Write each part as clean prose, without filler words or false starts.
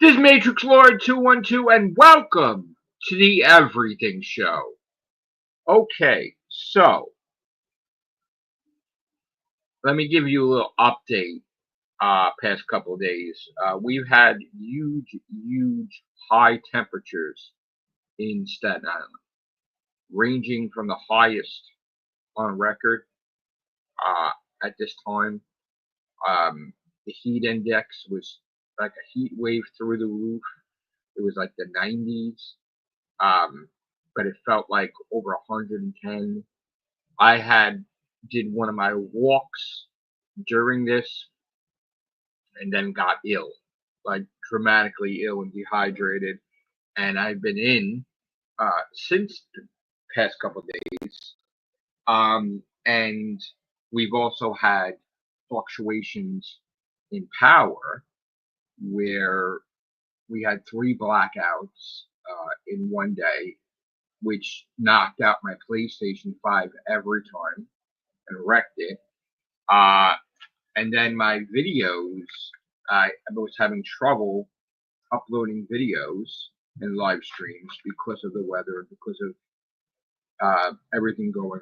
This is Matrix Lord 212 and welcome to the Everything Show. Okay, so let me give you a little update. Past couple of days, we've had huge high temperatures in Staten Island, ranging from the highest on record at this time. The heat index was like a heat wave through the roof. It was like the 90s, but it felt like over 110. I did one of my walks during this and then got ill, like dramatically ill and dehydrated. And I've been in since the past couple of days. And we've also had fluctuations in power where we had 3 blackouts in one day, which knocked out my PlayStation 5 every time and wrecked it. And then my videos, I was having trouble uploading videos and live streams because of the weather and because of everything going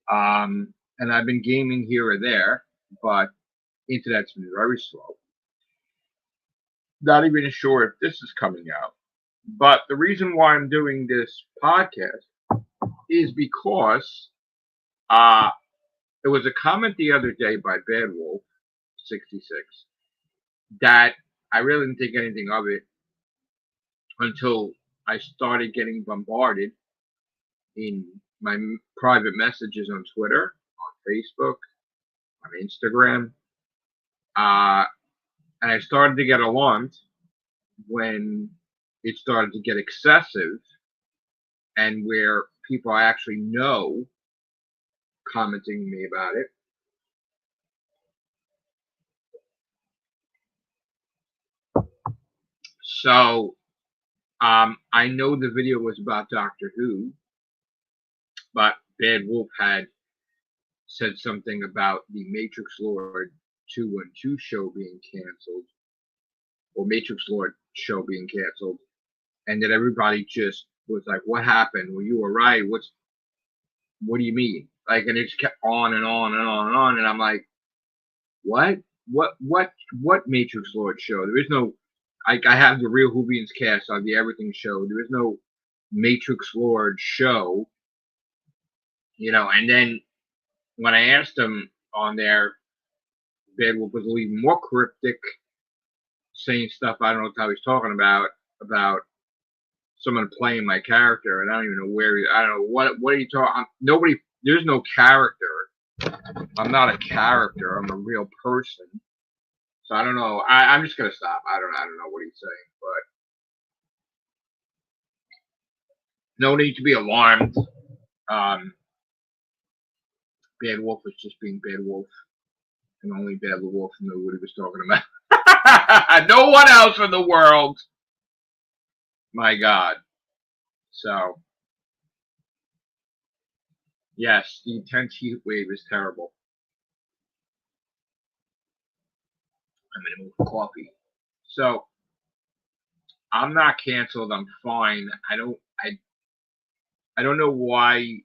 on. And I've been gaming here or there, but internet's been very slow. Not even sure if this is coming out. But the reason why I'm doing this podcast is because there was a comment the other day by Bad Wolf 66 that I really didn't think anything of it until I started getting bombarded in my private messages on Twitter, on Facebook, on Instagram. And I started to get alarmed when it started to get excessive and where people I actually know commenting me about it. So I know the video was about Doctor Who, but Bad Wolf had said something about the Matrix Lord 212 show being canceled, or Matrix Lord show being canceled, and that everybody just was like, "What happened? Well, you were right. What do you mean?" Like, and it just kept on and on and on and on, and I'm like, "What? What Matrix Lord show? There is no. I have the Real Whovians cast on the Everything Show. There is no Matrix Lord show, And then when I asked him on there, Bad Wolf was even more cryptic, saying stuff I don't know what he's talking about someone playing my character, and I don't even know where. I don't know what are you talking? Nobody. There's no character. I'm not a character. I'm a real person. So I don't know. I'm just gonna stop. I don't know what he's saying, but no need to be alarmed. Bad Wolf was just being Bad Wolf, and only Bad Wolf knew what he was talking about. No one else in the world. My God. So, yes, the intense heat wave is terrible. I'm gonna move coffee. So, I'm not canceled. I'm fine. I don't know why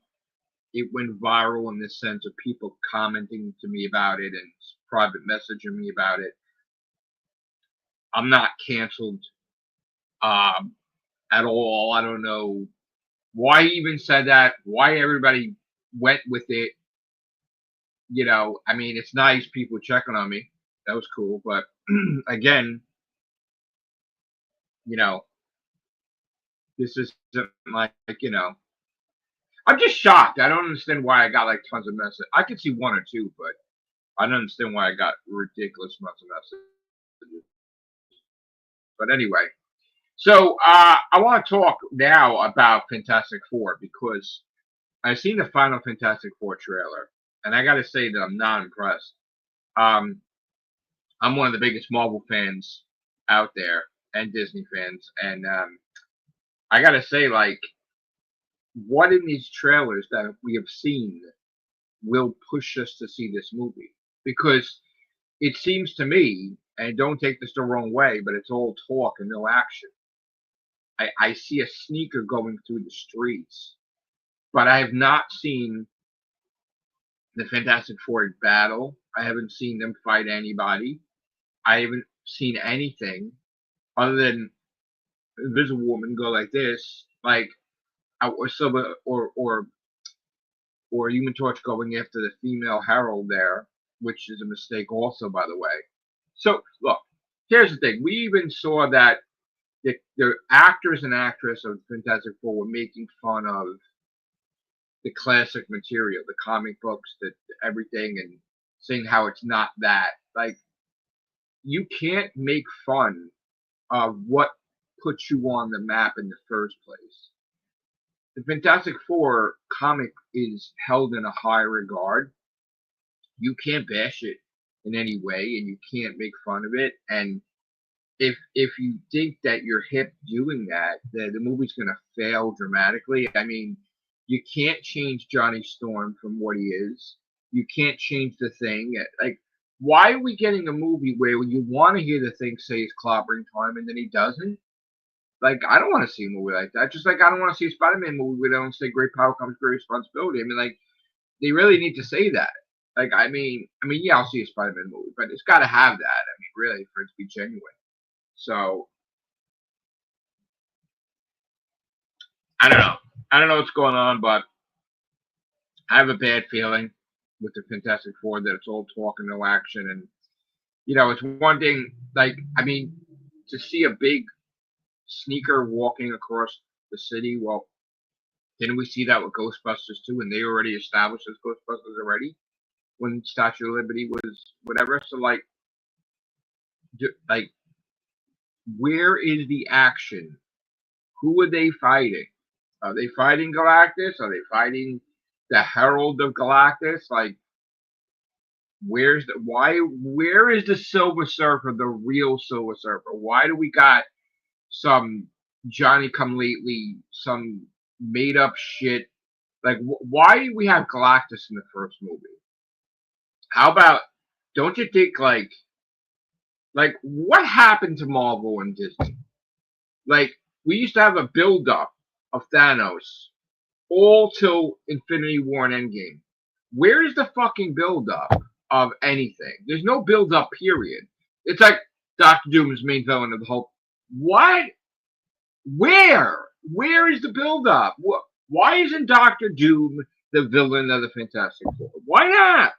it went viral in the sense of people commenting to me about it and private messaging me about it. I'm not canceled at all. I don't know why he even said that, why everybody went with it. I mean, it's nice people checking on me. That was cool. But again, this isn't like, I'm just shocked. I don't understand why I got like tons of messages. I could see one or two, but I don't understand why I got ridiculous amounts of messages. But anyway, so I want to talk now about Fantastic Four because I've seen the final Fantastic Four trailer, and I got to say that I'm not impressed. I'm one of the biggest Marvel fans out there and Disney fans, and I got to say, like, what in these trailers that we have seen will push us to see this movie? Because it seems to me, and don't take this the wrong way, but it's all talk and no action. I see a sneaker going through the streets, but I have not seen the Fantastic Four battle. I haven't seen them fight anybody. I haven't seen anything other than Invisible Woman go like this, like or Silver or Human Torch going after the female Herald there, which is a mistake also, by the way. So look, here's the thing: we even saw that the actors and actress of Fantastic Four were making fun of the classic material, the comic books, the everything, and saying how it's not that. Like, you can't make fun of what puts you on the map in the first place. The Fantastic Four comic is held in a high regard. You can't bash it in any way, and you can't make fun of it. And if you think that you're hip doing that, the movie's going to fail dramatically. I mean, you can't change Johnny Storm from what he is. You can't change the Thing. Like, why are we getting a movie where you want to hear the Thing say it's clobbering time and then he doesn't? Like, I don't want to see a movie like that. Just like I don't want to see a Spider-Man movie where they don't say great power comes great responsibility. I mean, like, they really need to say that. Like, I mean, yeah, I'll see a Spider-Man movie, but it's got to have that. I mean, really, for it to be genuine. So, I don't know. I don't know what's going on, but I have a bad feeling with the Fantastic Four that it's all talk and no action. And, you know, it's one thing, like, I mean, to see a big sneaker walking across the city, well, didn't we see that with Ghostbusters too? And they already established as Ghostbusters already when Statue of Liberty was whatever. So, like, where is the action? Who are they fighting? Are they fighting Galactus? Are they fighting the Herald of Galactus? Like, where is the Silver Surfer, the real Silver Surfer? Why do we got some Johnny Come Lately, some made up shit? Like, why do we have Galactus in the first movie? How about, don't you think, like what happened to Marvel and Disney? Like, we used to have a buildup of Thanos all till Infinity War and Endgame. Where is the fucking buildup of anything? There's no buildup, period. It's like Doctor Doom is main villain of the whole. What? Where? Where is the buildup? Why isn't Doctor Doom the villain of the Fantastic Four? Why not?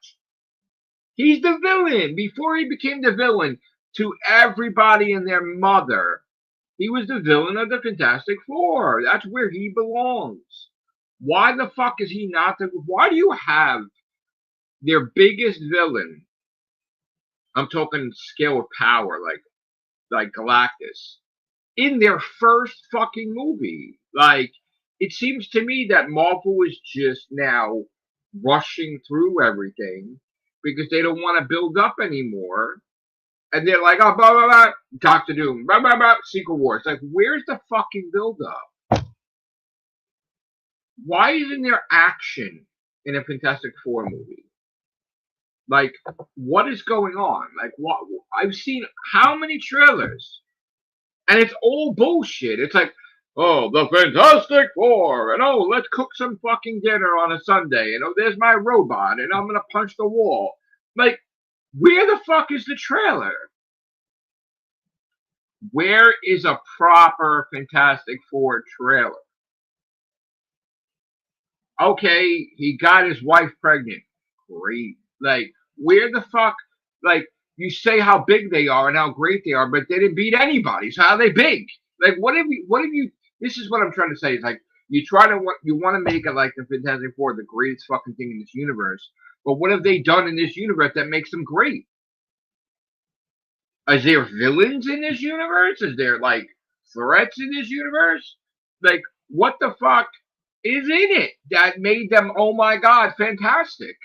He's the villain. Before he became the villain to everybody and their mother, he was the villain of the Fantastic Four. That's where he belongs. Why the fuck is he not the... Why do you have their biggest villain? I'm talking scale of power, like Galactus, in their first fucking movie. Like, it seems to me that Marvel is just now rushing through everything because they don't want to build up anymore. And they're like, oh, blah, blah, blah, Doctor Doom, blah, blah, blah, Secret Wars. Like, where's the fucking build-up? Why isn't there action in a Fantastic Four movie? Like, what is going on? Like, what? I've seen how many trailers? And it's all bullshit. It's like, oh, the Fantastic Four, and oh, let's cook some fucking dinner on a Sunday, and oh, there's my robot, and I'm gonna punch the wall. Like, where the fuck is the trailer? Where is a proper Fantastic Four trailer? Okay, he got his wife pregnant. Great. Like, where the fuck? Like, you say how big they are and how great they are, but they didn't beat anybody. So how are they big? Like, what have you? This is what I'm trying to say. It's like you want to make it like the Fantastic Four, the greatest fucking thing in this universe. But what have they done in this universe that makes them great? Is there villains in this universe? Is there like threats in this universe? Like, what the fuck is in it that made them, oh my god, fantastic?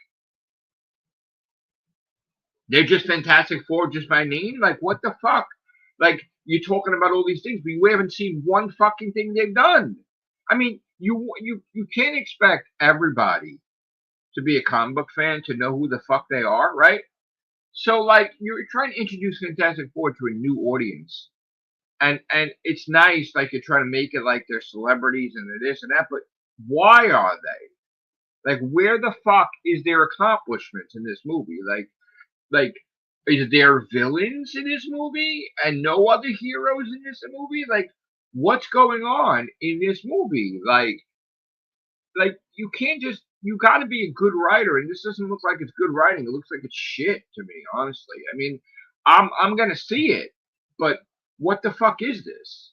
They're just Fantastic Four just by name? Like, what the fuck? Like, you're talking about all these things, but we haven't seen one fucking thing they've done. I mean, you can't expect everybody to be a comic book fan to know who the fuck they are, right? So like you're trying to introduce Fantastic Four to a new audience, and it's nice, like you're trying to make it like they're celebrities and they're this and that, but why are they? Like, where the fuck is their accomplishments in this movie? Like, is there villains in this movie and no other heroes in this movie? Like, what's going on in this movie? Like you can't just you got to be a good writer, and this doesn't look like it's good writing. It looks like it's shit to me, honestly. I mean, I'm gonna see it, but what the fuck is this?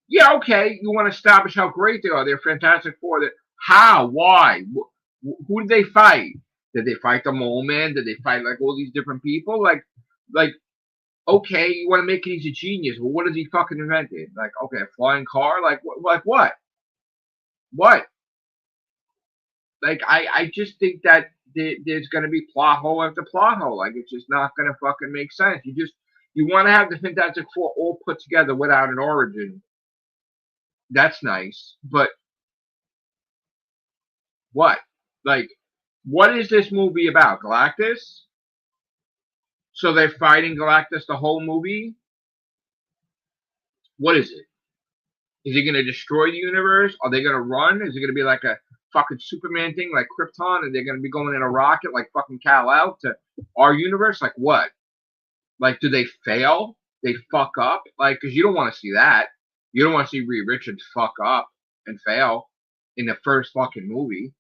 Yeah, okay, you want to establish how great they are. They're Fantastic Four. That how, why, who did they fight? Did they fight the Mole Man? Did they fight like all these different people? Like okay, you want to make it he's a genius. Well, what has he fucking invented? Like, okay, a flying car? Like what? What? Like, I just think that there's going to be plot hole after plot hole. Like, it's just not going to fucking make sense. You want to have the Fantastic Four all put together without an origin. That's nice, but what? Like, what is this movie about? Galactus? So they're fighting Galactus the whole movie? What is it? Is he going to destroy the universe? Are they going to run? Is it going to be like a fucking Superman thing like Krypton? And they're going to be going in a rocket like fucking Kal-El to our universe? Like what? Like, do they fail? They fuck up? Like, because you don't want to see that. You don't want to see Reed Richards fuck up and fail in the first fucking movie.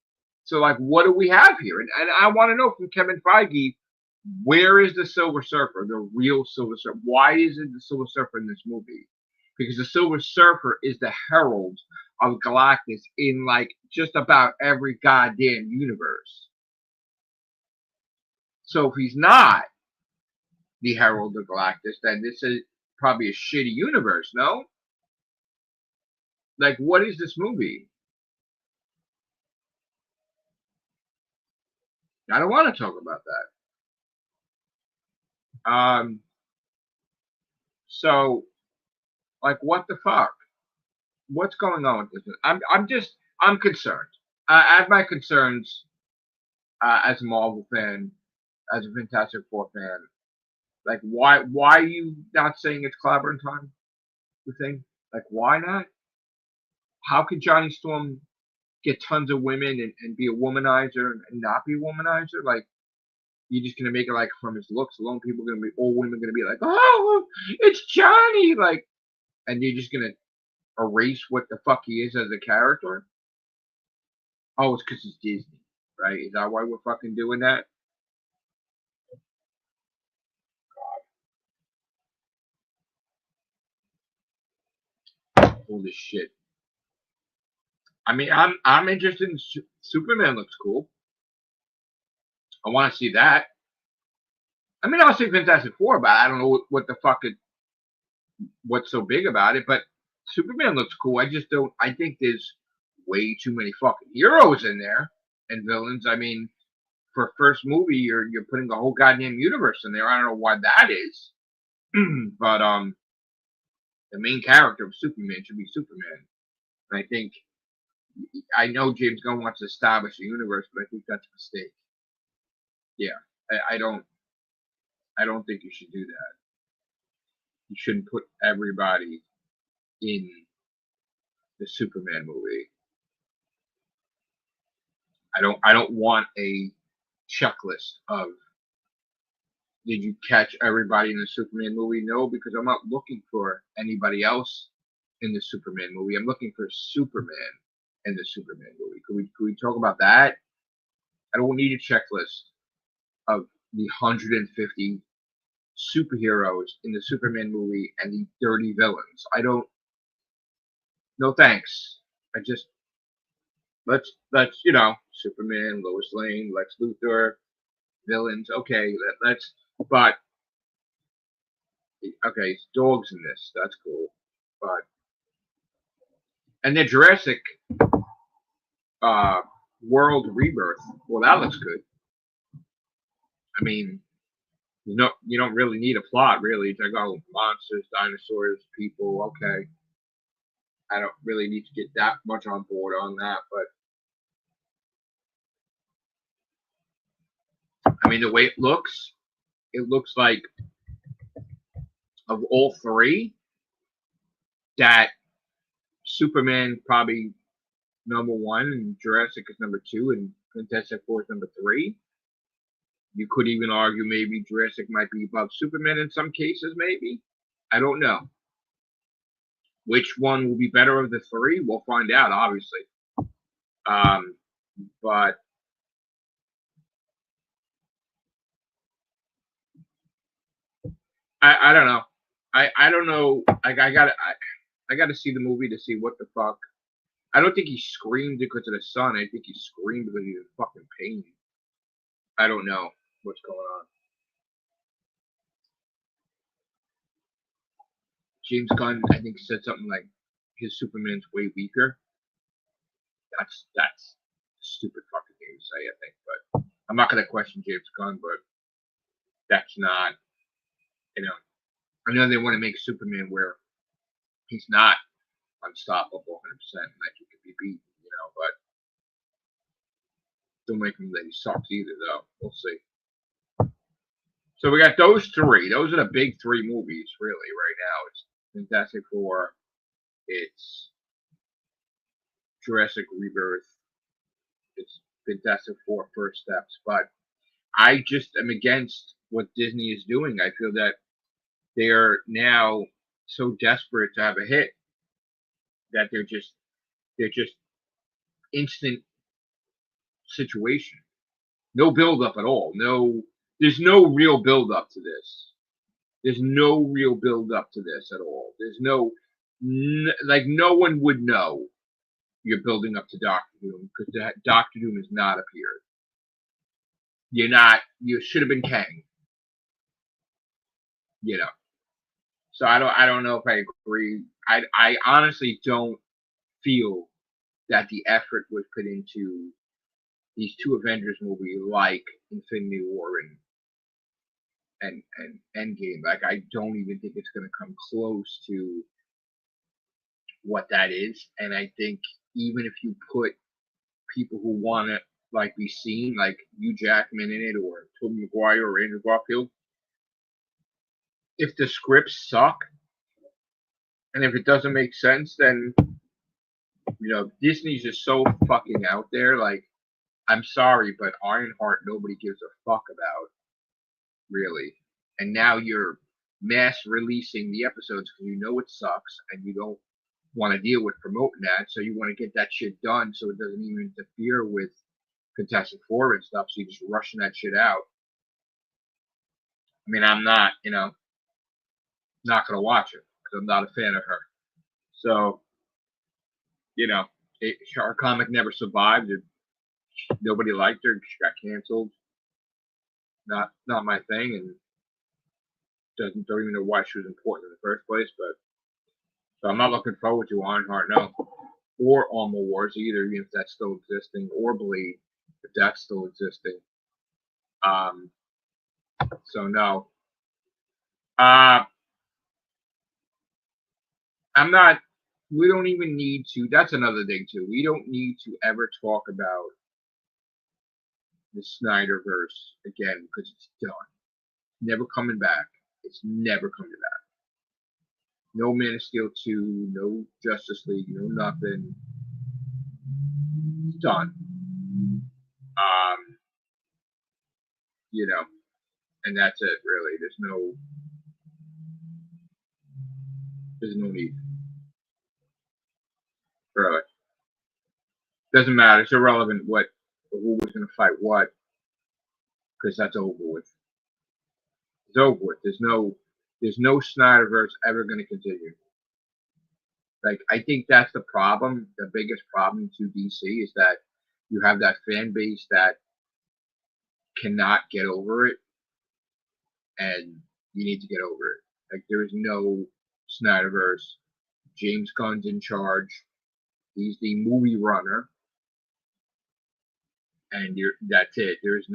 So, like, what do we have here? And I want to know from Kevin Feige, where is the Silver Surfer, the real Silver Surfer? Why isn't the Silver Surfer in this movie? Because the Silver Surfer is the herald of Galactus in, like, just about every goddamn universe. So if he's not the Herald of Galactus, then this is probably a shitty universe, no? Like, what is this movie? I don't want to talk about that. So, like, what the fuck? What's going on with this? I'm concerned. I have my concerns as a Marvel fan, as a Fantastic Four fan. Like, why are you not saying it's Clobbering time? The thing, like, why not? How could Johnny Storm get tons of women and be a womanizer and not be a womanizer? Like, you're just gonna make it like from his looks alone, people are gonna be all women are gonna be like, oh, it's Johnny, like, and you're just gonna erase what the fuck he is as a character. Oh, it's because it's Disney, right? Is that why we're fucking doing that? All this shit. I mean, I'm interested in Superman. Looks cool. I want to see that. I mean, I'll see Fantastic Four, but I don't know what the fuck what's so big about it. But Superman looks cool. I just don't. I think there's way too many fucking heroes in there and villains. I mean, for a first movie, you're putting the whole goddamn universe in there. I don't know why that is, but the main character of Superman should be Superman. And I know James Gunn wants to establish a universe, but I think that's a mistake. Yeah, I don't think you should do that. You shouldn't put everybody in the Superman movie. I don't want a checklist of did you catch everybody in the Superman movie? No, because I'm not looking for anybody else in the Superman movie. I'm looking for Superman in the Superman movie. Could we talk about that? I don't need a checklist of the 150 superheroes in the Superman movie and the dirty villains. I don't. No thanks. I just let's Superman, Lois Lane, Lex Luthor, villains. Okay, let's. But okay, dogs in this. That's cool. But and then Jurassic uh, World Rebirth. Well, that looks good. I mean, you don't really need a plot, really. It's like, oh, monsters, dinosaurs, people. Okay, I don't really need to get that much on board on that, but I mean, the way it looks like of all three, that Superman probably number one, and Jurassic is number two, and Fantastic Four is number three. You could even argue maybe Jurassic might be above Superman in some cases, maybe. I don't know. Which one will be better of the three? We'll find out, obviously. But I don't know. I don't know. I gotta see the movie to see what the fuck. I don't think he screamed because of the sun. I think he screamed because he was in fucking pain. I don't know what's going on. James Gunn, I think, said something like his Superman's way weaker. That's stupid fucking thing to say, I think. But I'm not gonna question James Gunn, but that's not, you know. I know they want to make Superman where he's not unstoppable 100%, and like he could be beaten, but don't make him that he sucks either, though. We'll see. So we got those three. Those are the big three movies, really, right now. It's Fantastic Four, it's Jurassic Rebirth, it's Fantastic Four First Steps. But I just am against what Disney is doing. I feel that they are now so desperate to have a hit that they're just instant situation. No build up at all. There's no real build up to this. There's no real build up to this at all. There's no one would know you're building up to Doctor Doom because Doctor Doom has not appeared. You should have been Kang. So I don't know if I agree. I honestly don't feel that the effort was put into these two Avengers movies like Infinity War and Endgame. Like, I don't even think it's going to come close to what that is. And I think even if you put people who want to be seen, like Hugh Jackman in it, or Tobey Maguire or Andrew Garfield, if the scripts suck and if it doesn't make sense, then Disney's just so fucking out there. Like, I'm sorry, but Ironheart nobody gives a fuck about, really. And now you're mass releasing the episodes because it sucks and you don't want to deal with promoting that, so you want to get that shit done so it doesn't even interfere with Fantastic Four and stuff, so you're just rushing that shit out. I mean, I'm not gonna watch it because I'm not a fan of her. So, her comic never survived. Nobody liked her. She got canceled. Not my thing, and don't even know why she was important in the first place. But so I'm not looking forward to Ironheart, no, or Armor Wars either, even if that's still existing, or Blade if that's still existing. So no. I'm not. We don't even need to. That's another thing too. We don't need to ever talk about the Snyderverse again because it's done. Never coming back. It's never coming back. No Man of Steel 2, no Justice League, no nothing. It's done. And that's it really. There's no need. Really. Doesn't matter. It's irrelevant who was gonna fight what, because that's over with. It's over with. There's no Snyderverse ever going to continue. Like, I think that's the problem. The biggest problem to DC is that you have that fan base that cannot get over it, and you need to get over it. Like, there is no Snyderverse. James Gunn's in charge. He's the movie runner, and that's it. There's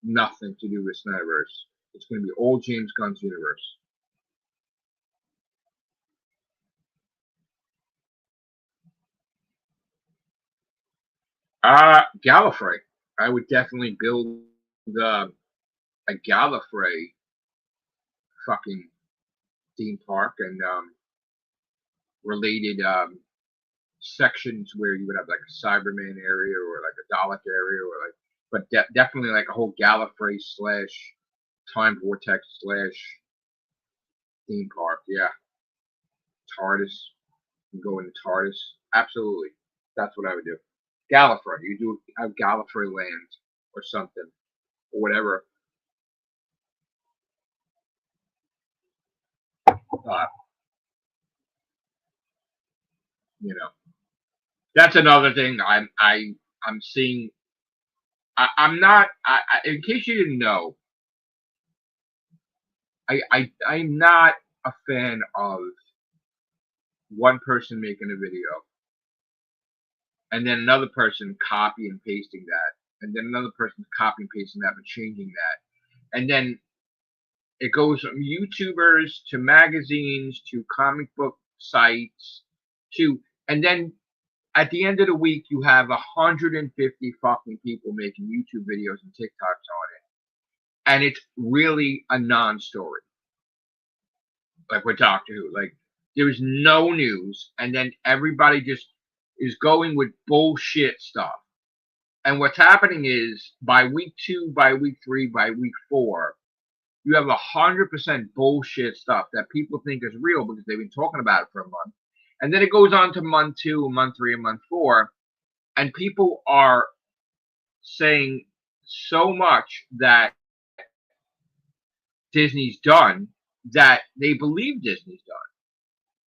nothing to do with Snyderverse. It's going to be all James Gunn's universe. Gallifrey. I would definitely build uh, a Gallifrey fucking theme park and related sections where you would have like a Cyberman area or like a Dalek area or like, but definitely like a whole Gallifrey slash time vortex slash theme park. Yeah, TARDIS. You go into TARDIS. Absolutely, that's what I would do. Gallifrey. You do a Gallifrey land or something or whatever. Uh, you know, that's another thing. I'm seeing. I'm not. In case you didn't know, I'm not a fan of one person making a video and then another person copy and pasting that, and then another person copy and pasting that but changing that, and then it goes from YouTubers to magazines to comic book sites to, and then at the end of the week you have 150 fucking people making YouTube videos and TikToks on it, and it's really a non-story. Like with Doctor Who, like there was no news, and then everybody just is going with bullshit stuff. And what's happening is by week 2, by week 3, by week 4, you have 100% bullshit stuff that people think is real because they've been talking about it for a month. And then it goes on to month 2, month 3, and month 4, and people are saying so much that Disney's done that they believe Disney's done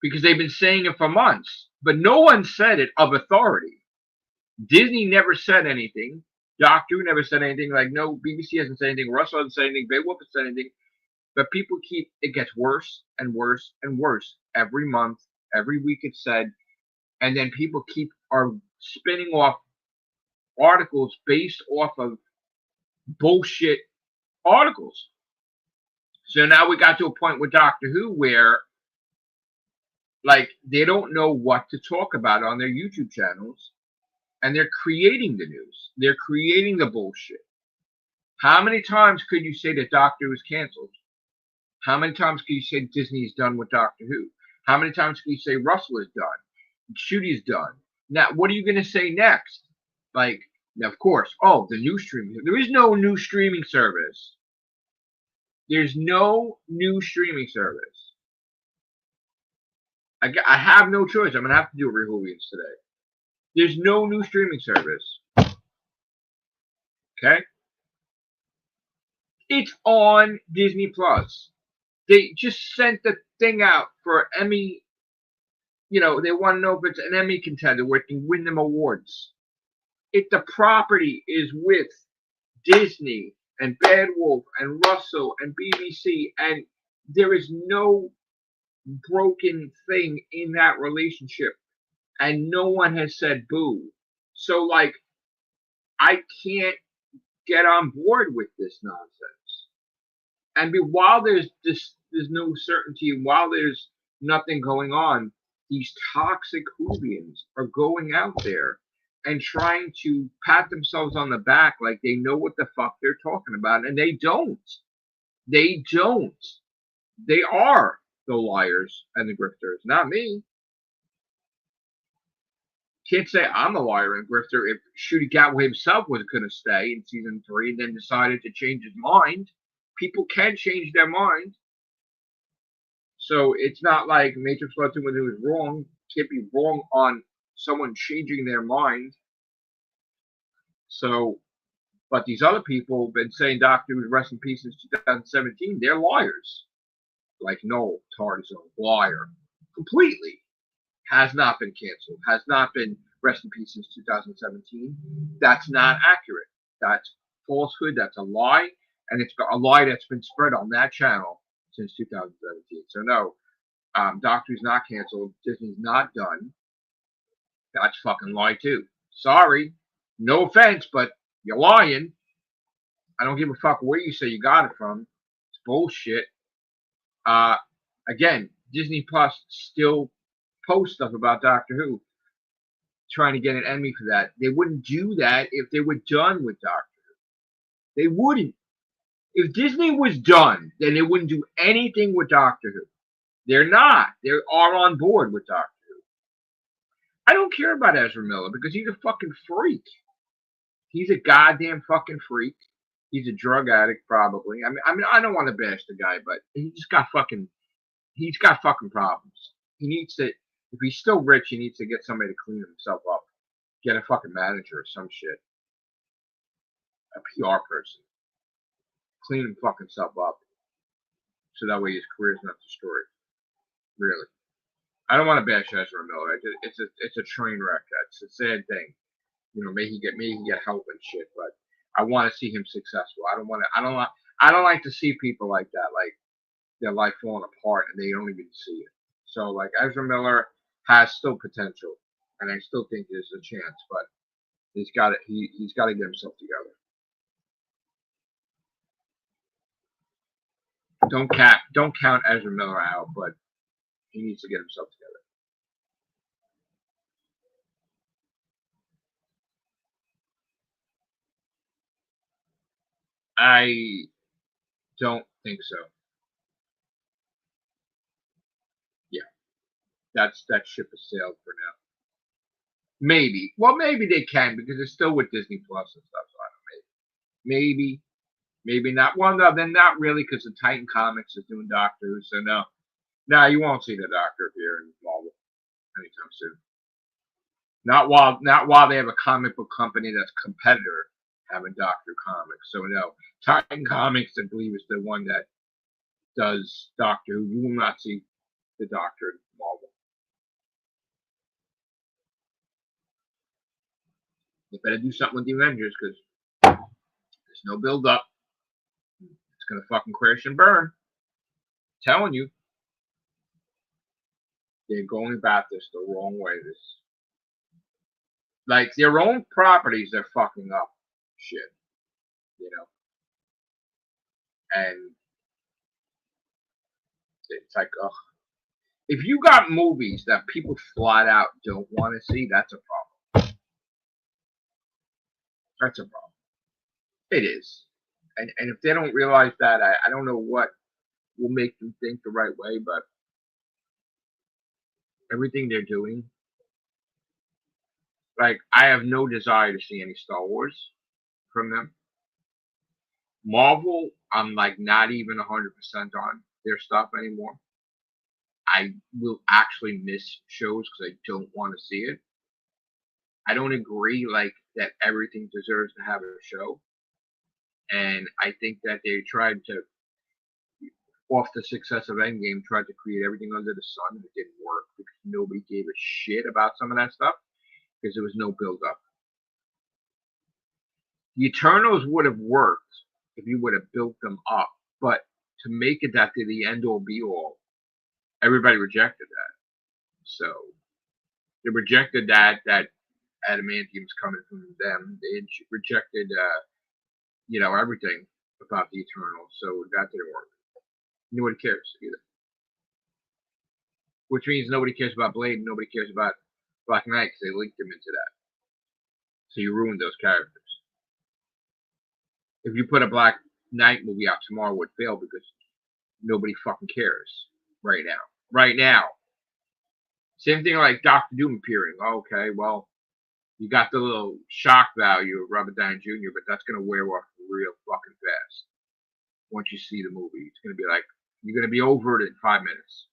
because they've been saying it for months, but no one said it of authority. Disney never said anything. Doctor Who never said anything. Like, no, BBC hasn't said anything. Russell hasn't said anything. Beowulf hasn't said anything. But people keep, it gets worse and worse and worse every month, every week it's said. And then people are spinning off articles based off of bullshit articles. So now we got to a point with Doctor Who where, like, they don't know what to talk about on their YouTube channels. And they're creating the news. They're creating the bullshit. How many times could you say that Doctor Who is canceled? How many times could you say Disney's done with Doctor Who? How many times can you say Russell is done? Shooty's done. Now, what are you going to say next? Like, of course, oh, the new streaming. There is no new streaming service. There's no new streaming service. I have no choice. I'm going to have to do Rehovians today. There's no new streaming service. Okay? It's on Disney Plus. They just sent the thing out for Emmy. You know, they want to know if it's an Emmy contender where it can win them awards. If the property is with Disney and Bad Wolf and Russell and BBC, and there is no broken thing in that relationship, and no one has said boo. So, like, I can't get on board with this nonsense. And while there's no certainty, and while there's nothing going on, these toxic Whovians are going out there and trying to pat themselves on the back like they know what the fuck they're talking about, and they don't. They don't. They are the liars and the grifters, not me. Can't say I'm a liar and grifter if Shooty Gatway himself was going to stay in season 3 and then decided to change his mind. People can change their mind. So it's not like Matrix Blood when it was wrong. Can't be wrong on someone changing their mind. So, but these other people have been saying Doctor Who's rest in peace since 2017. They're liars. Like Noel TARDIS, a liar. Completely. Has not been canceled. Has not been rest in peace since 2017. That's not accurate. That's falsehood. That's a lie. And it's a lie that's been spread on that channel since 2017. So no, Doctor's not canceled. Disney's not done. That's fucking lie too. Sorry. No offense, but you're lying. I don't give a fuck where you say you got it from. It's bullshit. Again, Disney Plus still post stuff about Doctor Who. trying to get an Emmy for that. They wouldn't do that if they were done with Doctor Who. They wouldn't. If Disney was done, then they wouldn't do anything with Doctor Who. They're not. They are on board with Doctor Who. I don't care about Ezra Miller because he's a fucking freak. He's a goddamn fucking freak. He's a drug addict, probably. I mean, I don't want to bash the guy, but he's got fucking problems. He needs to, if he's still rich, he needs to get somebody to clean himself up. Get a fucking manager or some shit. A PR person. Clean him fucking self up. So that way his career's not destroyed. Really. I don't want to bash Ezra Miller. It's a train wreck. It's a sad thing. You know, may he get help and shit, but I want to see him successful. I don't like to see people like that, like their life falling apart and they don't even see it. So like Ezra Miller has still potential, and I still think there's a chance, but he's got to get himself together. Don't count Ezra Miller out, but he needs to get himself together. I don't think so. Yeah, that ship has sailed for now. Maybe. Well, maybe they can because it's still with Disney Plus and stuff. So I don't know. Maybe not. Well, no, then not really because the Titan Comics is doing Doctor Who. So no, you won't see the Doctor here in Marvel anytime soon. Not while they have a comic book company that's competitor having Doctor Comics. So no, Titan Comics, I believe, is the one that does Doctor Who. You will not see the Doctor in Marvel. They better do something with the Avengers because there's no build up. It's gonna fucking crash and burn. I'm telling you, they're going about this the wrong way. This, like their own properties, they're fucking up shit, you know. And it's like, ugh. If you got movies that people flat out don't want to see, that's a problem. That's a problem. It is. And if they don't realize that, I don't know what will make them think the right way, but everything they're doing, like, I have no desire to see any Star Wars from them. Marvel, I'm like not even 100% on their stuff anymore. I will actually miss shows because I don't want to see it. I don't agree like that everything deserves to have a show. And I think that they tried to, off the success of Endgame, tried to create everything under the sun. It didn't work because nobody gave a shit about some of that stuff because there was no build up. The Eternals would have worked if you would have built them up, but to make it that to the end all be all, everybody rejected that. So they rejected that adamantium's coming from them. They rejected, everything about the Eternals. So that didn't work. Nobody cares either. Which means nobody cares about Blade. And nobody cares about Black Knight because they linked him into that. So you ruined those characters. If you put a Black Knight movie out tomorrow, it would fail because nobody fucking cares right now. Right now. Same thing like Doctor Doom appearing. Okay, well, you got the little shock value of Robert Downey Jr., but that's going to wear off real fucking fast. Once you see the movie, it's going to be like, you're going to be over it in 5 minutes.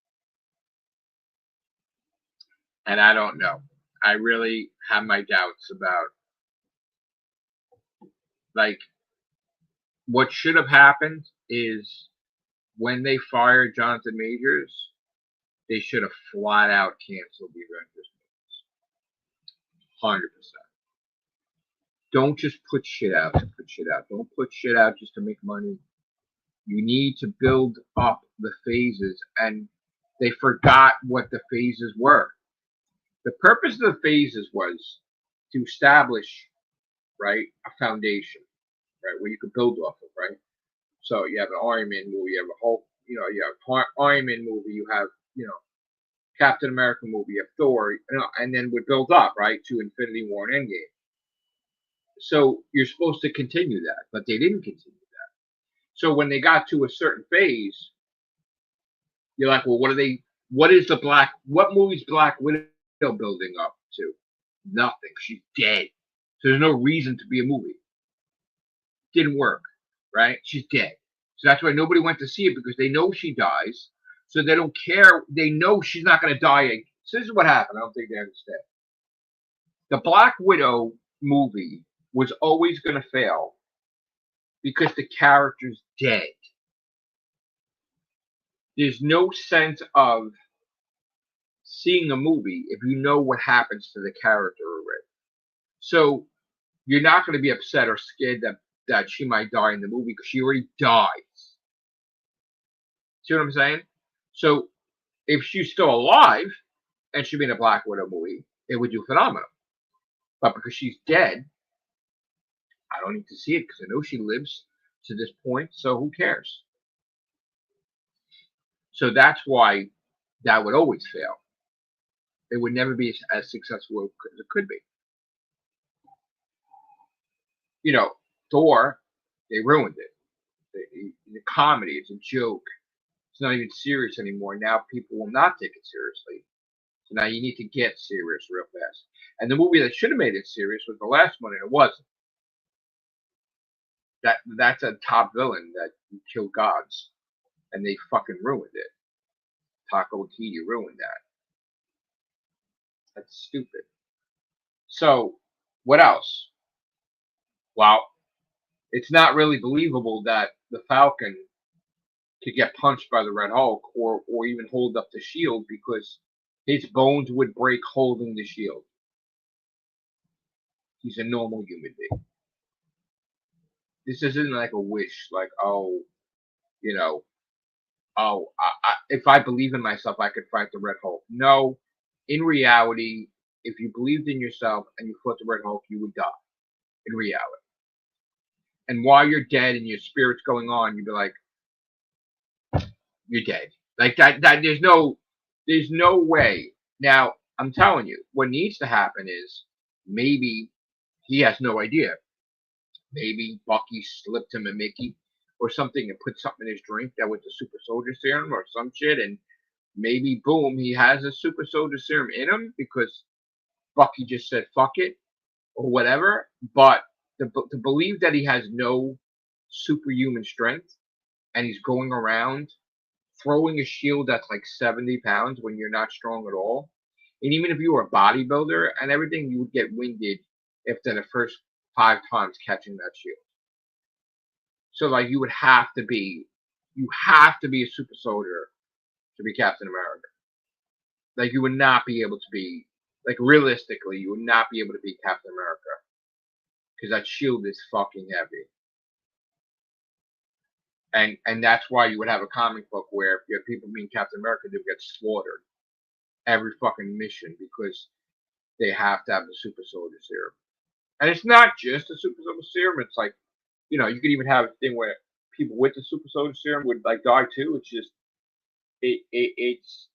And I don't know. I really have my doubts about, like, what should have happened is when they fired Jonathan Majors, they should have flat out canceled the Avengers movies. 100%. Don't just put shit out to put shit out. Don't put shit out just to make money. You need to build up the phases, and they forgot what the phases were. The purpose of the phases was to establish, right, a foundation, right, where you could build off of, right? So you have an Iron Man movie, you have a Hulk, you have Iron Man movie, you have, Captain America movie, of Thor, and then would build up, right, to Infinity War and Endgame. So you're supposed to continue that, but they didn't continue that. So when they got to a certain phase, you're like, well, what movie's Black Widow building up to? Nothing. She's dead. So there's no reason to be a movie. Didn't work, right? She's dead. So that's why nobody went to see it, because they know she dies. So they don't care. They know she's not going to die again. So this is what happened. I don't think they understand. The Black Widow movie was always going to fail because the character's dead. There's no sense of seeing a movie if you know what happens to the character already. So you're not going to be upset or scared that she might die in the movie because she already dies. See what I'm saying? So if she's still alive and she'd be in a Black Widow movie, it would do phenomenal. But because she's dead, I don't need to see it because I know she lives to this point, so who cares? So that's why that would always fail. It would never be as successful as it could be. You know, Thor, they ruined it. The comedy, it's a joke. It's not even serious anymore. Now people will not take it seriously. So now you need to get serious real fast. And the movie that should have made it serious was the last one, and it wasn't. That's a top villain that killed gods, and they fucking ruined it. Taika Waititi ruined that. That's stupid. So, what else? Well, it's not really believable that the Falcon could get punched by the Red Hulk or even hold up the shield because his bones would break holding the shield. He's a normal human being. This isn't like a wish, like, oh, you know, if I believe in myself, I could fight the Red Hulk. No, in reality, if you believed in yourself and you fought the Red Hulk, you would die. In reality. And while you're dead and your spirit's going on, you'd be like, you're dead. Like that there's no way. Now, I'm telling you, what needs to happen is maybe he has no idea. Maybe Bucky slipped him a Mickey or something and put something in his drink that was the super soldier serum or some shit, and maybe boom, he has a super soldier serum in him because Bucky just said fuck it or whatever. But to believe that he has no superhuman strength and he's going around throwing a shield that's like 70 pounds when you're not strong at all, and even if you were a bodybuilder and everything, you would get winded after the first 5 times catching that shield. So like you have to be a super soldier to be Captain America. Like you would not be able to be, like realistically, you would not be able to be Captain America because that shield is fucking heavy. And that's why you would have a comic book where if you have people being Captain America, they would get slaughtered every fucking mission because they have to have the super soldier serum. And it's not just a super soldier serum. It's like, you know, you could even have a thing where people with the super soldier serum would like die too. It's just, it's,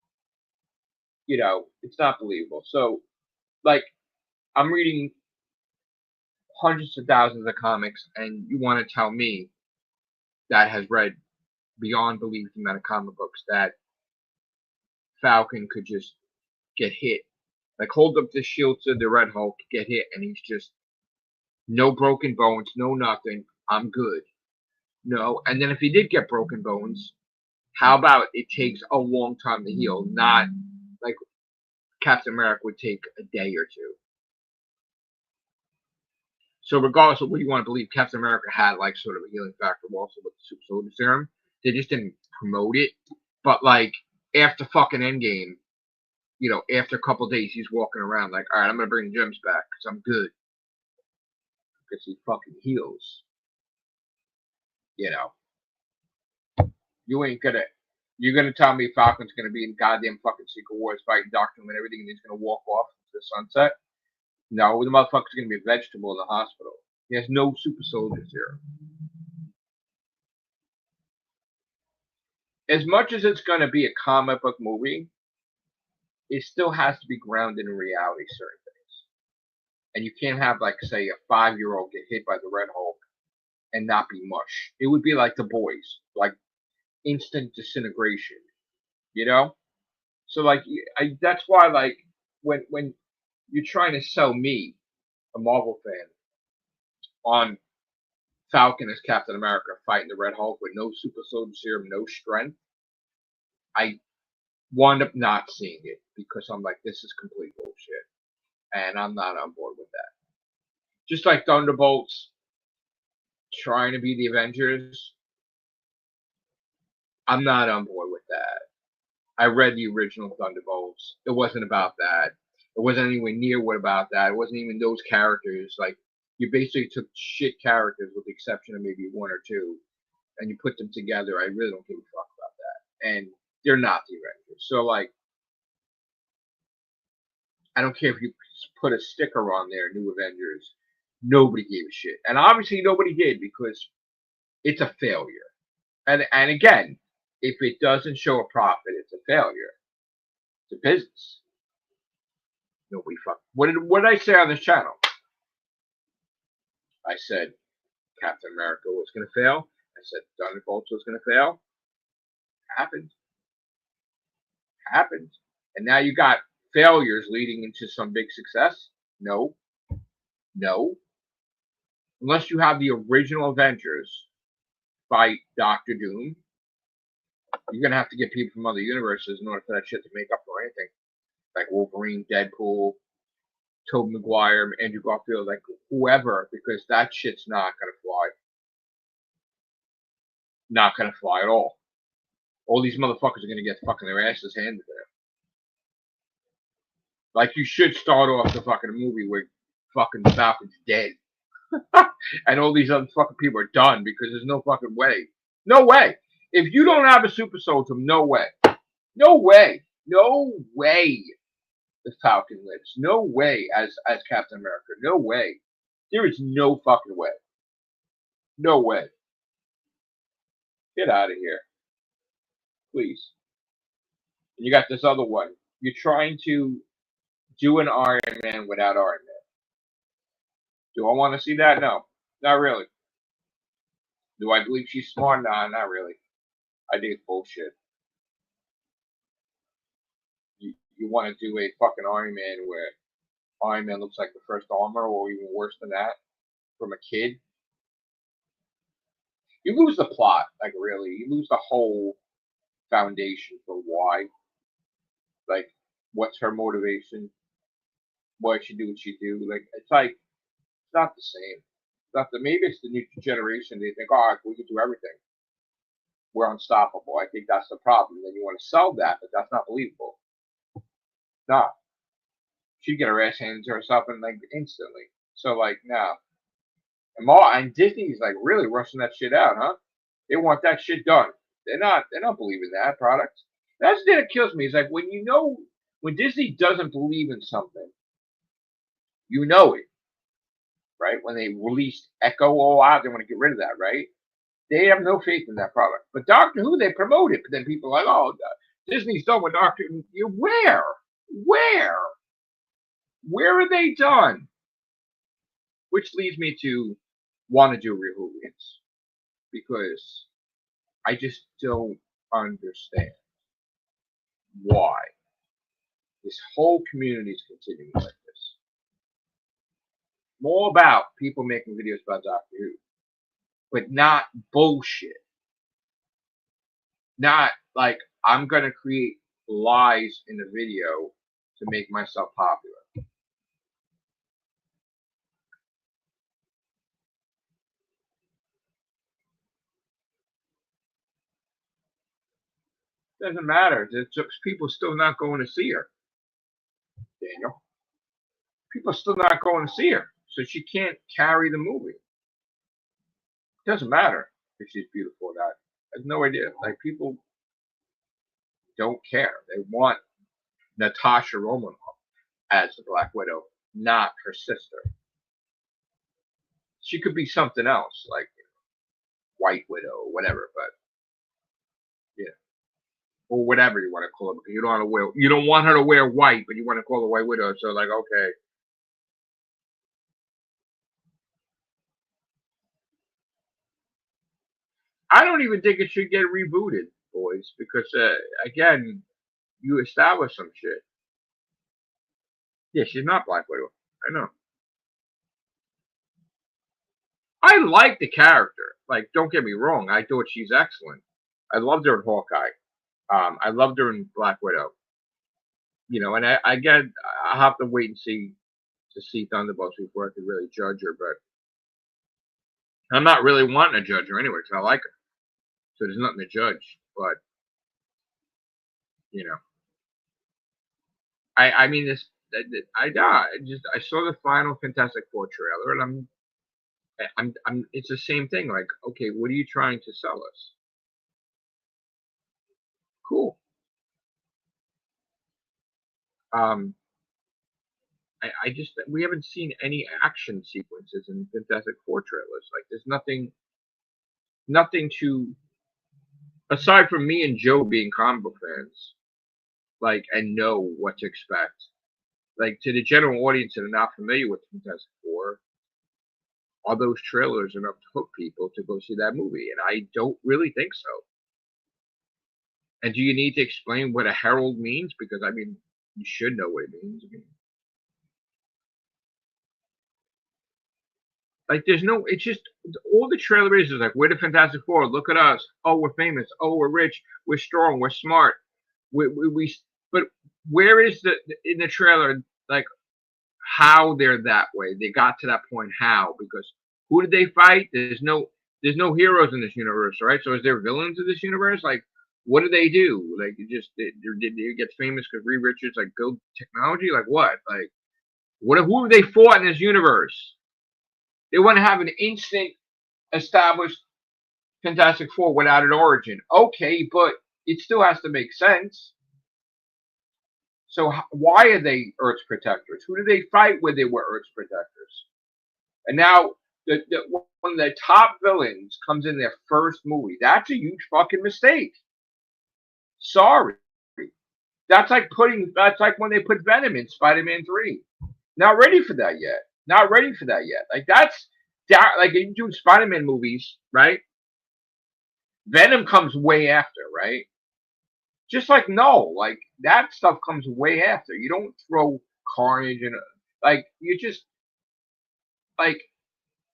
you know, it's not believable. So, like, I'm reading hundreds of thousands of comics, and you want to tell me that has read beyond belief the amount of comic books that Falcon could just get hit, like hold up the shield to the Red Hulk, get hit, and he's just no broken bones, no nothing. I'm good. No, and then if he did get broken bones, how about it takes a long time to heal, not like Captain America would take a day or two. So regardless of what you want to believe, Captain America had like sort of a healing factor also with the super soldier serum. They just didn't promote it. But like after fucking Endgame, you know, after a couple of days, he's walking around like, all right, I'm gonna bring gems back because I'm good. Because he fucking heals. You know, you're gonna tell me Falcon's gonna be in goddamn fucking Secret Wars fighting Doctor Doom and everything, and he's gonna walk off to the sunset? No, the motherfucker's gonna be a vegetable in the hospital. He has no super soldiers here. As much as it's gonna be a comic book movie, it still has to be grounded in reality, certain things. And you can't have, like, say, a 5-year-old get hit by the Red Hulk and not be mush. It would be like The Boys, like instant disintegration, you know? So, like, that's why, like, when you're trying to sell me, a Marvel fan, on Falcon as Captain America fighting the Red Hulk with no super soldier serum, no strength, I wound up not seeing it because I'm like, this is complete bullshit, and I'm not on board with that. Just like Thunderbolts trying to be the Avengers, I'm not on board with that. I read the original Thunderbolts. It wasn't about that. It wasn't anywhere near what about that. It wasn't even those characters. Like, you basically took shit characters with the exception of maybe one or two, and you put them together. I really don't give a fuck about that. And they're not the Avengers. So, like, I don't care if you put a sticker on there, New Avengers. Nobody gave a shit. And obviously nobody did because it's a failure. And again, if it doesn't show a profit, it's a failure. It's a business. Nobody fuck. What did I say on this channel? I said Captain America was going to fail. I said Thunderbolts was going to fail. Happened. Happened. And now you got failures leading into some big success? No. No. Unless you have the original Avengers fight Doctor Doom, you're going to have to get people from other universes in order for that shit to make up for anything. Like Wolverine, Deadpool, Tobey Maguire, Andrew Garfield, like whoever, because that shit's not going to fly. Not going to fly at all. All these motherfuckers are going to get fucking their asses handed to them. Like, you should start off the fucking movie where fucking Falcon's dead. And all these other fucking people are done because there's no fucking way. No way. If you don't have a super soldier, no way. No way. No way the Falcon lives. No way as Captain America. No way. There is no fucking way. No way. Get out of here. Please. And you got this other one. You're trying to do an Iron Man without Iron Man. Do I want to see that? No. Not really. Do I believe she's smart? Nah, not really. I think it's bullshit. You want to do a fucking Iron Man where Iron Man looks like the first armor, or even worse than that, from a kid? You lose the plot, like, really. You lose the whole foundation for why. Like, what's her motivation? Why she do what she do? Like, it's like, it's not the same. It's not the, maybe it's the new generation. They think, oh, we can do everything. We're unstoppable. I think that's the problem. Then you want to sell that, but that's not believable. Nah. She'd get her ass handed to herself and, like, instantly. So, like, nah. And Disney's, like, really rushing that shit out, huh? They want that shit done. They're not believing that product. That's the thing that kills me. Is like, when Disney doesn't believe in something, you know it, right? When they released Echo all out, they want to get rid of that, right? They have no faith in that product. But Doctor Who, they promote it. But then people are like, oh, Disney's done with Doctor Who. Where? Where are they done? Which leads me to want to do Rehoolians. Because I just don't understand why this whole community is continuing like this. More about people making videos about Doctor Who, but not bullshit. Not like, I'm going to create lies in a video to make myself popular. Doesn't matter. People still not going to see her, Daniel. People still not going to see her, so she can't carry the movie. It doesn't matter if she's beautiful or not. I have no idea. Like, people don't care. They want Natasha Romanoff as the Black Widow, not her sister. She could be something else, like White Widow or whatever, but yeah. or whatever you want to call it. Because you don't want her to wear white, but you want to call her White Widow. So like, okay, I don't even think it should get rebooted, boys, because again, you establish some shit. Yeah, she's not Black Widow. I know. I like the character. Like, don't get me wrong. I thought she's excellent. I loved her in Hawkeye. I loved her in Black Widow. You know, and I get I have to wait and see to see Thunderbolts before I could really judge her. But I'm not really wanting to judge her anyway because I like her. So there's nothing to judge. But you know, I mean this. I saw the final Fantastic Four trailer and I'm it's the same thing. Like, okay, what are you trying to sell us? Cool. Um, I just we haven't seen any action sequences in Fantastic Four trailers. Like, there's nothing to aside from me and Joe being comic book fans, like, and know what to expect. Like, to the general audience that are not familiar with Fantastic Four, are those trailers enough to hook people to go see that movie? And I don't really think so. And do you need to explain what a herald means? Because I mean, you should know what it means. I mean, like, there's no. It's just all the trailer is like, we're the Fantastic Four. Look at us. Oh, we're famous. Oh, we're rich. We're strong. We're smart. We but where is the in the trailer like how they're that way? They got to that point how because who did they fight? There's no heroes in this universe, right? So is there villains in this universe? Like, what do they do? Like, they get famous because Reed Richards like build technology? Like what? Like what? Who have they fought in this universe? They want to have an instant established Fantastic Four without an origin. Okay, but it still has to make sense. So why are they Earth's protectors? Who did they fight when they were Earth's protectors? And now one of the top villains comes in their first movie. That's a huge fucking mistake. Sorry. That's like when they put Venom in Spider-Man 3. Not ready for that yet. Not ready for that yet. Like like you do Spider-Man movies, right? Venom comes way after, right? Just like no, like that stuff comes way after. You don't throw Carnage in like you just like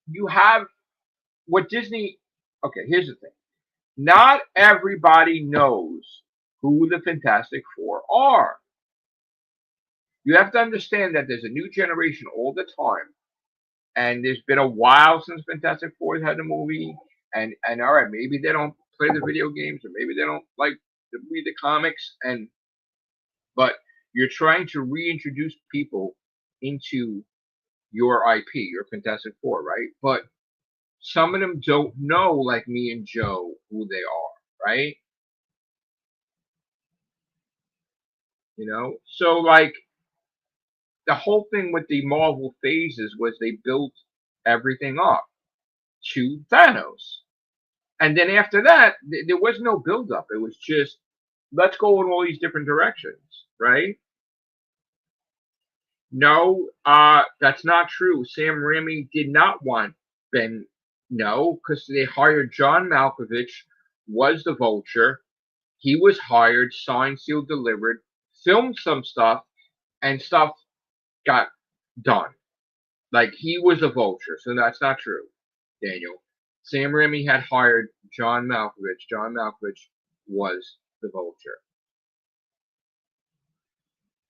you have what Disney. Okay, here's the thing. Not everybody knows who the Fantastic Four are. You have to understand that there's a new generation all the time, and there's been a while since Fantastic Four had a movie. And all right, maybe they don't play the video games, or maybe they don't like to read the comics, but you're trying to reintroduce people into your IP, your Fantastic Four, right? But some of them don't know, like me and Joe, who they are, right? You know, so like the whole thing with the Marvel phases was they built everything up to Thanos, and then after that, there was no build-up. It was just let's go in all these different directions, right? No, that's not true. Sam Raimi did not want Ben. No, because they hired John Malkovich, was the Vulture. He was hired, signed, sealed, delivered, filmed some stuff, and stuff got done. Like he was a Vulture, so that's not true, Daniel. Sam Raimi had hired John Malkovich. John Malkovich was the Vulture.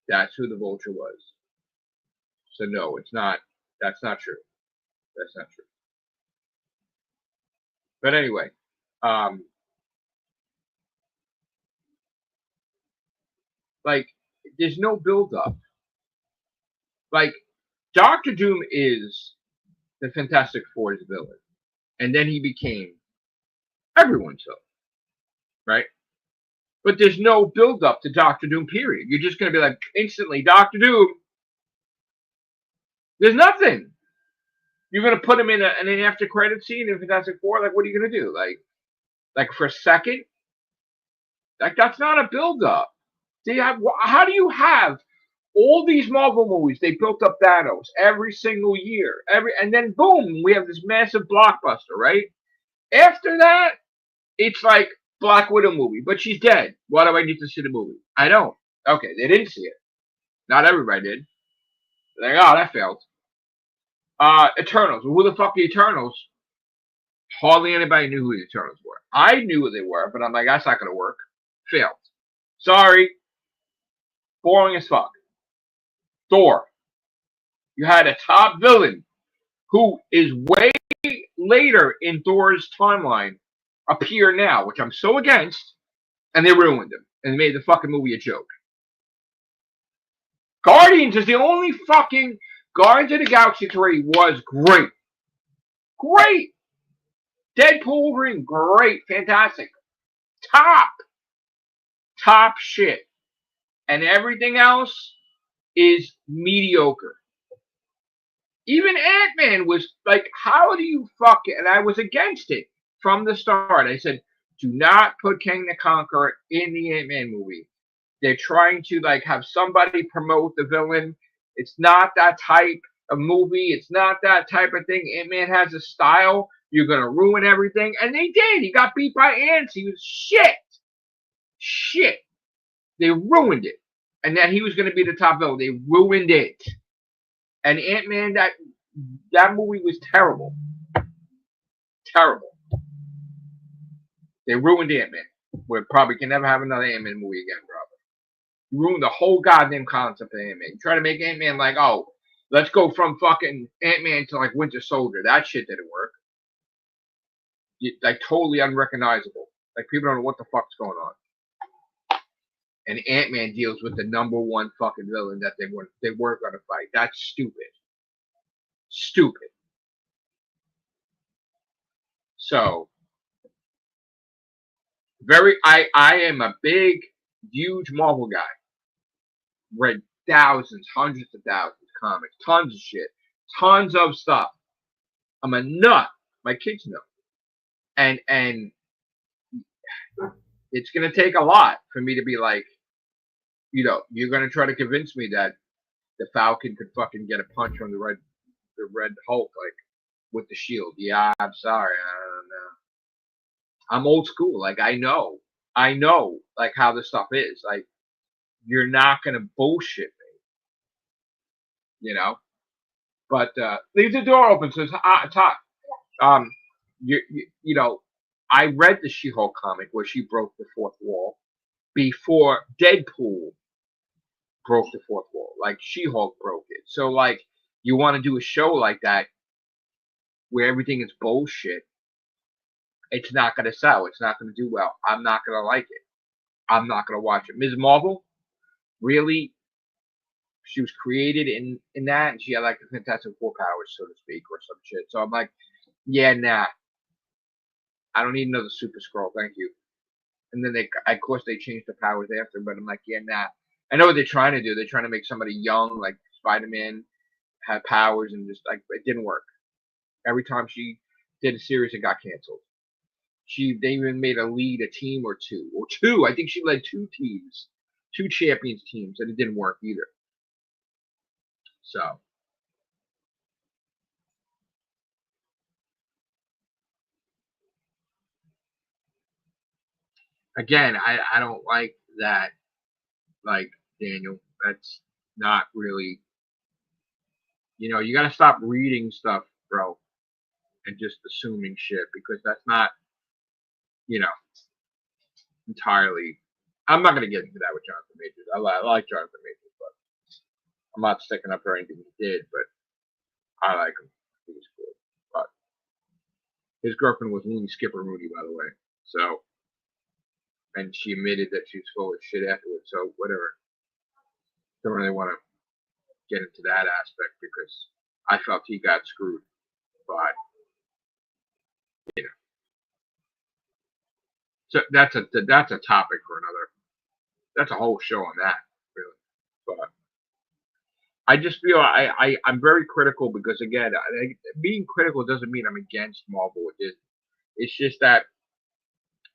That's who the Vulture was. So no, it's not. That's not true. That's not true. But anyway, um, like there's no build up. Like Doctor Doom is the Fantastic Four's villain, and then he became everyone's villain, right? But there's no build up to Doctor Doom. Period. You're just gonna be like instantly Doctor Doom. There's nothing. You're gonna put him in an after credit scene in Fantastic Four. Like, what are you gonna do? Like for a second? Like that's not a build-up. How do you have all these Marvel movies? They built up Thanos every single year, and then boom, we have this massive blockbuster, right? After that, it's like Black Widow movie, but she's dead. Why do I need to see the movie? I don't. Okay, they didn't see it. Not everybody did. They're like, oh, that failed. Eternals. Well, who the fuck are the Eternals? Hardly anybody knew who the Eternals were. I knew who they were, but I'm like, that's not gonna work. Failed. Sorry. Boring as fuck. Thor. You had a top villain who is way later in Thor's timeline appear now, which I'm so against, and they ruined him and made the fucking movie a joke. Guardians is the only fucking Guardians of the Galaxy 3 was great. Great. Deadpool Wolverine, great, fantastic. Top shit. And everything else is mediocre. Even Ant-Man was like, how do you fuck it? And I was against it from the start. I said, do not put King the Conqueror in the Ant-Man movie. They're trying to like have somebody promote the villain. It's not that type of movie. It's not that type of thing. Ant-Man has a style. You're going to ruin everything. And they did. He got beat by ants. He was shit. Shit. They ruined it. And that he was going to be the top villain. They ruined it. And Ant-Man, that movie was terrible. Terrible. They ruined Ant-Man. We probably can never have another Ant-Man movie again, probably. You ruined the whole goddamn concept of Ant-Man. You try to make Ant-Man like, oh, let's go from fucking Ant-Man to like Winter Soldier. That shit didn't work. Like totally unrecognizable. Like people don't know what the fuck's going on. And Ant-Man deals with the number one fucking villain that they weren't gonna fight. That's stupid. Stupid. So I am a big, huge Marvel guy. Read thousands, hundreds of thousands of comics, tons of shit, tons of stuff. I'm a nut. My kids know. And it's gonna take a lot for me to be like, you're gonna try to convince me that the Falcon could fucking get a punch from the Red Hulk, like with the shield. Yeah, I'm sorry, I don't know. I'm old school. Like I know, like how this stuff is. Like you're not gonna bullshit me, But leave the door open so it's hot. I read the She-Hulk comic where she broke the fourth wall before Deadpool broke the fourth wall. Like She-Hulk broke it. So like you want to do a show like that where everything is bullshit, it's not gonna sell. It's not gonna do well. I'm not gonna like it. I'm not gonna watch it. Ms. Marvel, really, she was created in that, and she had like the Fantastic Four powers, so to speak, or some shit. So I'm like, yeah, nah. I don't need another Super Skrull, thank you. And then of course, they changed the powers after, but I'm like, yeah, nah. I know what they're trying to do. They're trying to make somebody young, like Spider-Man, have powers, and just like it didn't work. Every time she did a series, it got canceled. They even made a team or two. I think she led two teams, two champions teams, and it didn't work either. So. Again, I don't like that, like, Daniel. That's not really, you got to stop reading stuff, bro, and just assuming shit, because that's not, entirely. I'm not going to get into that with Jonathan Majors. I like Jonathan Majors, but I'm not sticking up for anything he did, but I like him. He's cool. But his girlfriend was Looney Skipper Mooney, by the way. So, and she admitted that she was full of shit afterwards. So whatever. Don't really want to get into that aspect because I felt he got screwed. But so that's a topic for another. That's a whole show on that, really. But I just feel I'm very critical because again, being critical doesn't mean I'm against Marvel. It's just that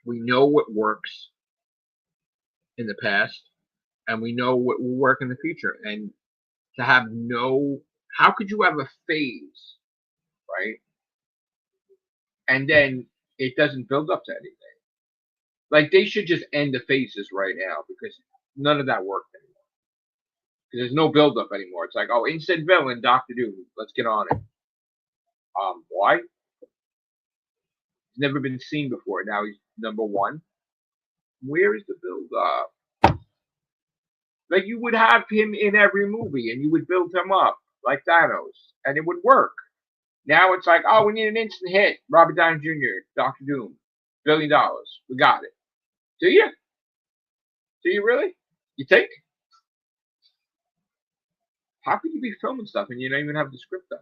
we know what works in the past, and we know what will work in the future. And to have no, how could you have a phase, right? And then it doesn't build up to anything. Like they should just end the phases right now because none of that worked anymore. Because there's no build up anymore. It's like, oh, instant villain, Doctor Doom. Let's get on it. Why? He's never been seen before. Now he's number one. Where is the build up? Like you would have him in every movie, and you would build him up like Thanos, and it would work. Now it's like, oh, we need an instant hit. Robert Downey Jr., Doctor Doom, $1 billion. We got it. Do you? Do you really? You think? How could you be filming stuff and you don't even have the script done?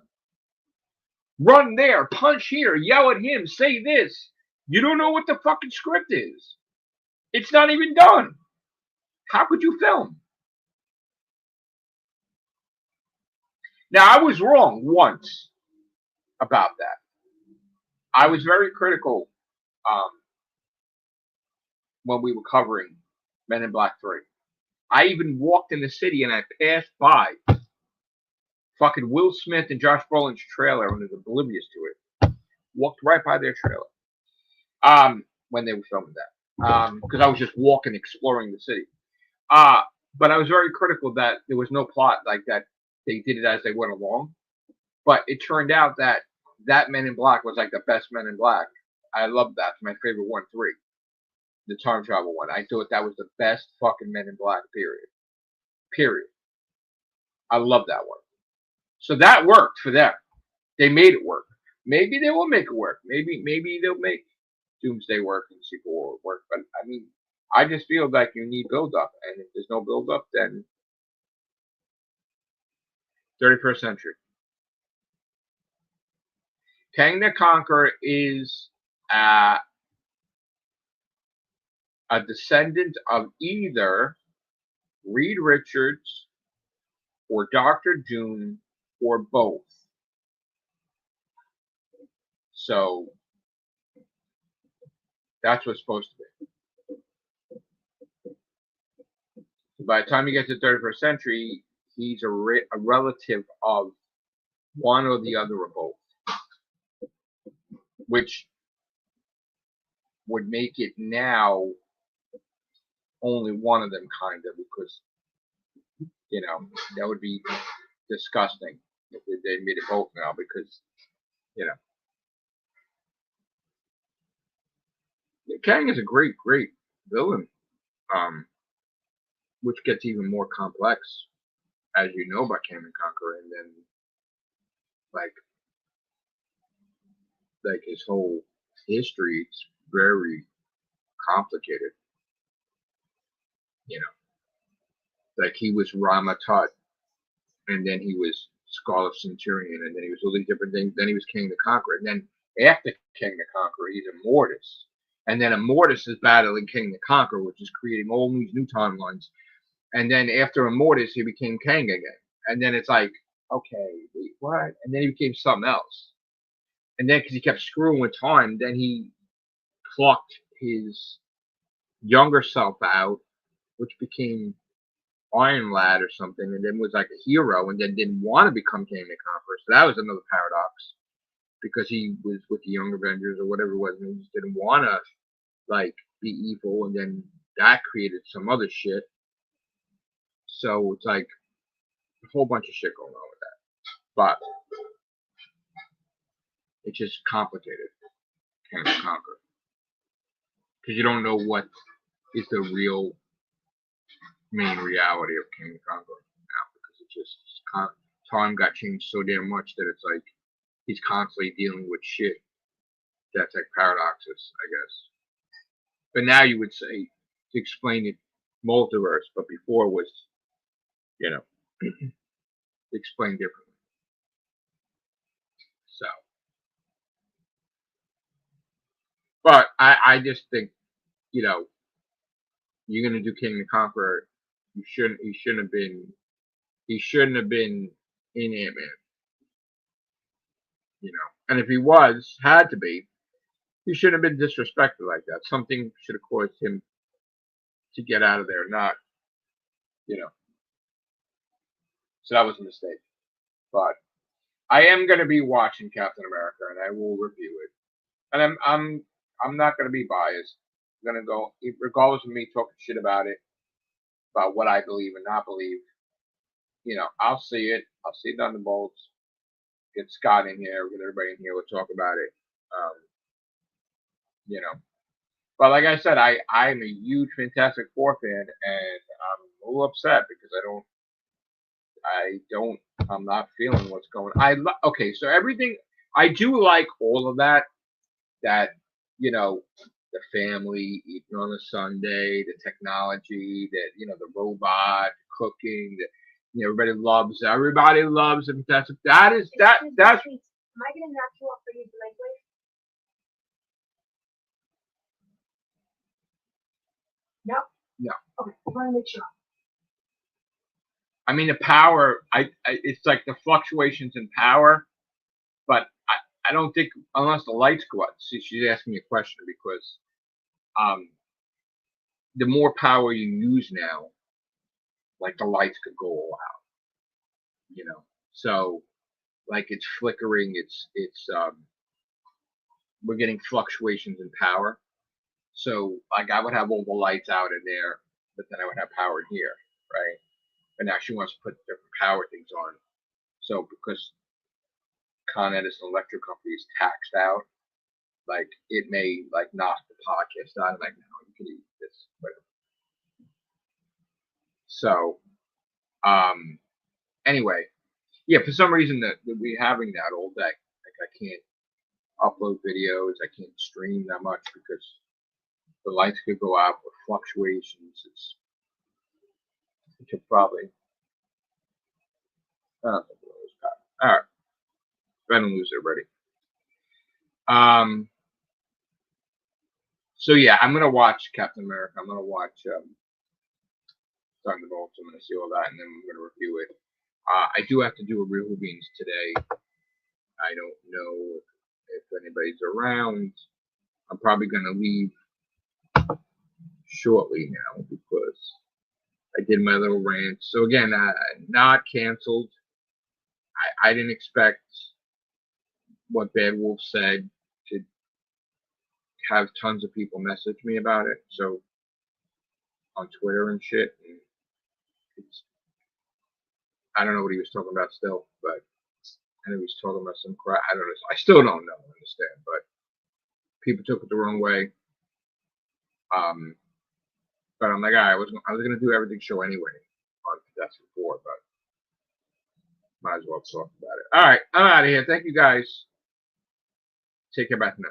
Run there, punch here, yell at him, say this. You don't know what the fucking script is. It's not even done. How could you film? Now, I was wrong once about that. I was very critical when we were covering Men in Black 3. I even walked in the city and I passed by fucking Will Smith and Josh Brolin's trailer and was oblivious to it. Walked right by their trailer when they were filming that because I was just walking, exploring the city. But I was very critical that there was no plot like that. They did it as they went along. But it turned out that Men in Black was like the best Men in Black. I love that. It's my favorite one, 3. The time travel one. I thought that was the best fucking Men in Black, period. Period. I love that one. So that worked for them. They made it work. Maybe they will make it work. Maybe they'll make Doomsday work and sequel will work. But I mean, I just feel like you need build up, and if there's no build up, then 31st century. Kang the Conqueror is a descendant of either Reed Richards or Dr. Doom or both. So that's what's supposed to be. By the time you get to the 31st century, he's a relative of one or the other or both, which would make it now only one of them, kind of, because, you know, that would be disgusting if they made it both now, because, you know, Kang is a great villain, which gets even more complex as you know about Kang the Conqueror, and then like his whole history, it's very complicated. You know, like he was Rama Tut, and then he was Scarlet Centurion, and then he was all these different things. Then he was King the Conqueror, and then after King the Conqueror, he's Immortus, and then Immortus is battling King the Conqueror, which is creating all these new timelines. And then after Immortus, he became Kang again, and then it's like, okay, wait, what? And then he became something else. And then because he kept screwing with time, then he plucked his younger self out, which became Iron Lad or something, and then was like a hero, and then didn't want to become King the Conqueror. So that was another paradox, because he was with the Young Avengers or whatever it was, and he just didn't want to like be evil, and then that created some other shit. So it's like a whole bunch of shit going on with that, but it's just complicated, King the Conqueror, because you don't know what is the real main reality of King the Conqueror now, because it's just time got changed so damn much that it's like he's constantly dealing with shit that's like paradoxes, I guess. But now you would say to explain it multiverse, but before was, you know, explained differently. So, but I just think, you know, you're gonna do King the Conqueror. He shouldn't have been in Ant-Man. You know, and if he had to be, he shouldn't have been disrespected like that. Something should have caused him to get out of there, not, you know. So that was a mistake. But I am going to be watching Captain America, and I will review it. And I'm not going to be biased. I'm going to go, regardless of me talking shit about it, about what I believe and not believe. You know, I'll see it. I'll see Thunderbolts. Get Scott in here. Get everybody in here. We'll talk about it. You know, but like I said, I'm a huge Fantastic Four fan, and I'm a little upset because I'm not feeling what's going on. Okay, so everything, I do like all of that, you know, the family eating on a Sunday, the technology, you know, the robot, cooking, you know, everybody loves it. That's. Am I getting that too off for you to lightweight? No? No. Okay, I want to make sure. I mean, the power, it's like the fluctuations in power, but I don't think, unless the lights go out. See, she's asking me a question because the more power you use now, like the lights could go all out, you know. So, like it's flickering, we're getting fluctuations in power. So, like I would have all the lights out in there, but then I would have power in here, right? But now she wants to put different power things on. So, because Con Edison Electric Company is taxed out, like it may like knock the podcast out. I'm like, no, you can eat this, whatever. So, anyway, yeah, for some reason that we're having that all day. Like I can't upload videos, I can't stream that much because the lights could go out with fluctuations. It could probably. I don't think it was all right. I didn't lose it already. So yeah, I'm gonna watch Captain America. I'm gonna watch Thunderbolts. I'm gonna see all that, and then I'm gonna review it. I do have to do a real beans today. I don't know if anybody's around. I'm probably gonna leave shortly now because I did my little rant. So again, not canceled. I didn't expect what Bad Wolf said to have tons of people message me about it. So on Twitter and shit. And I don't know what he was talking about still, but I know he was talking about some crap. I don't know. I still don't understand, but people took it the wrong way. But I'm like, I was gonna do everything show anyway on Fantastic Four, but might as well talk about it. All right, I'm out of here. Thank you guys. Take care. Bye for now.